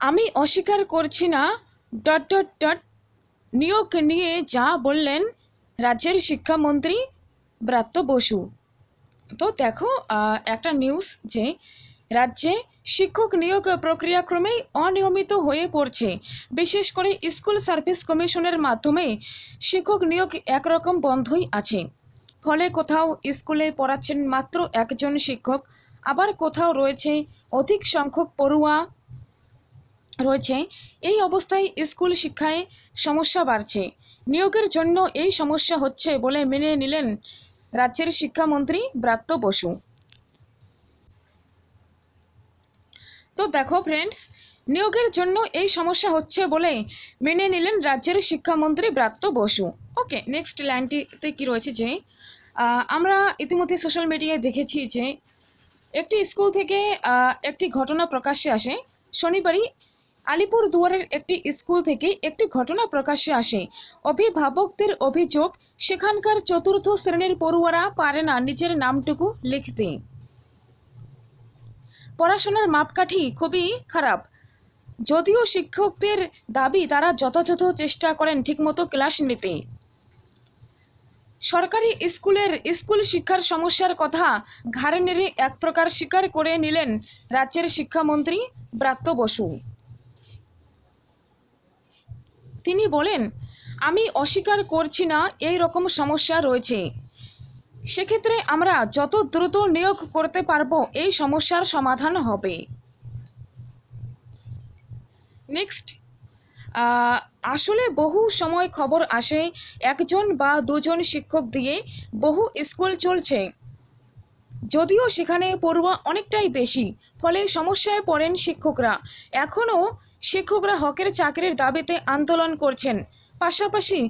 আমি অস্বীকার করছি না ডট ডট ডট নিয়োগ নিয়ে যা বললেন রাজ্যের শিক্ষামন্ত্রী ব্রাত্য বসু। তো দেখো একটা নিউজ যে রাজ্যে শিক্ষক নিয়োগ প্রক্রিয়া ক্রমেই অনিয়মিত হয়ে পড়ছে। বিশেষ করে স্কুল সার্ভিস কমিশনের মাধ্যমে শিক্ষক নিয়োগ একরকম বন্ধই আছে। ফলে কোথাও স্কুলে পড়াচ্ছেন মাত্র একজন শিক্ষক, আবার কোথাও রয়েছে অধিক সংখ্যক পড়ুয়া রয়েছে। এই অবস্থায় স্কুল শিক্ষায় সমস্যা বাড়ছে। নিয়োগের জন্য এই সমস্যা হচ্ছে বলে মেনে নিলেন রাজ্যের শিক্ষামন্ত্রী ব্রাত্য বসু। তো দেখো ফ্রেন্ডস, নিয়োগের জন্য এই সমস্যা হচ্ছে বলে মেনে নিলেন রাজ্যের শিক্ষামন্ত্রী ব্রাত্য বসু। ওকে, নেক্সট লাইনটিতে কি রয়েছে যে আমরা ইতিমধ্যে সোশ্যাল মিডিয়ায় দেখেছি যে একটি স্কুল থেকে একটি ঘটনা প্রকাশ্যে আসে। শনিবারই আলিপুরদুয়ারের একটি স্কুল থেকে একটি ঘটনা প্রকাশ্যে আসে। অভিভাবকদের অভিযোগ, সেখানকার চতুর্থ শ্রেণীর পড়ুয়ারা পারে না নিজের নামটুকু লিখতে। পড়াশোনার মাপকাঠি খুবই খারাপ। যদিও শিক্ষকদের দাবি তারা যথাযথ চেষ্টা করেন ঠিকমতো ক্লাস নিতে। সরকারি স্কুল শিক্ষার সমস্যার কথা ঘাড়ে নেড়ে এক প্রকার স্বীকার করে নিলেন রাজ্যের শিক্ষামন্ত্রী ব্রাত্য বসু। তিনি বলেন, আমি অস্বীকার করছি না এই রকম সমস্যা রয়েছে। সেক্ষেত্রে আমরা যত দ্রুত নিয়োগ করতে পারবো এই সমস্যার সমাধান হবে। নেক্সট, আসলে বহু সময় খবর আসে একজন বা দুজন শিক্ষক দিয়ে বহু স্কুল চলছে, যদিও সেখানে পড়ুয়া অনেকটাই বেশি। ফলে সমস্যায় পড়েন শিক্ষকরা। এখনও শিক্ষকরা হকের চাকরির দাবিতে আন্দোলন করছেন। পাশাপাশি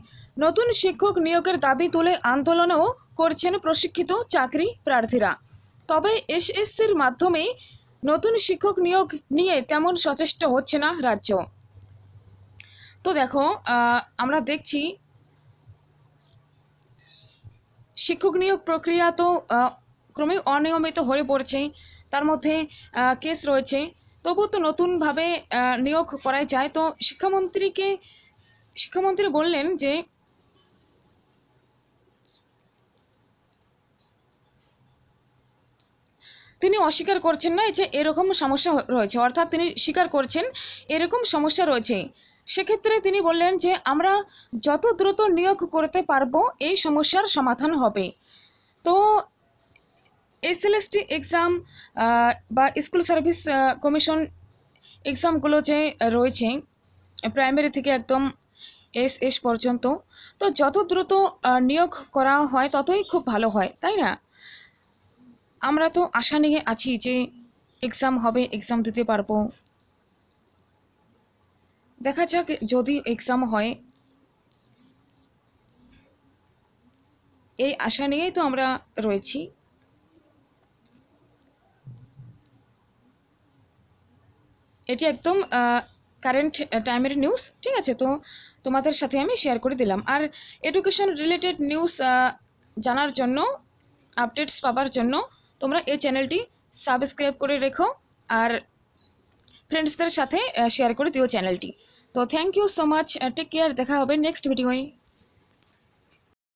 নতুন শিক্ষক নিয়োগের দাবি তুলে আন্দোলনও করছেন প্রশিক্ষিত চাকরি প্রার্থীরা। তবে এসএসসির মাধ্যমে নতুন শিক্ষক নিয়োগ নিয়ে তেমন সচেষ্ট হচ্ছে না রাজ্য। তো দেখো, আমরা দেখছি শিক্ষক নিয়োগ প্রক্রিয়া তো ক্রমে অনিয়মিত হয়ে পড়ছে। তার মধ্যে কেস রয়েছে, তবু তো নতুনভাবে নিয়োগ করা যায়। তো শিক্ষামন্ত্রী বললেন যে তিনি অস্বীকার করছেন না যে এরকম সমস্যা রয়েছে, অর্থাৎ তিনি স্বীকার করছেন এরকম সমস্যা রয়েছে। সেক্ষেত্রে তিনি বললেন যে আমরা যত দ্রুত নিয়োগ করতে পারবো এই সমস্যার সমাধান হবে। তো এসএলএসটি এক্সাম বা স্কুল সার্ভিস কমিশন এক্সামগুলো যে রয়েছে প্রাইমারি থেকে একদম এস পর্যন্ত, তো যত দ্রুত নিয়োগ করা হয় ততই খুব ভালো হয়, তাই না? আমরা তো আশা নিয়ে আছি যে এক্সাম হবে, এক্সাম দিতে পারবো। দেখা যাক যদি এক্সাম হয়, এই আশা নিয়েই তো আমরা রয়েছি। এটি একদম কারেন্ট টাইমের নিউজ, ঠিক আছে? তো তোমাদের সাথে আমি শেয়ার করে দিলাম। আর এডুকেশন রিলেটেড নিউজ জানার জন্য, আপডেটস পাওয়ার জন্য তোমরা এই চ্যানেলটি সাবস্ক্রাইব করে রেখো আর ফ্রেন্ডসদের সাথে শেয়ার করে দিও চ্যানেলটি। তো thank you so much, take care, দেখা হবে নেক্সট ভিডিওয়ে।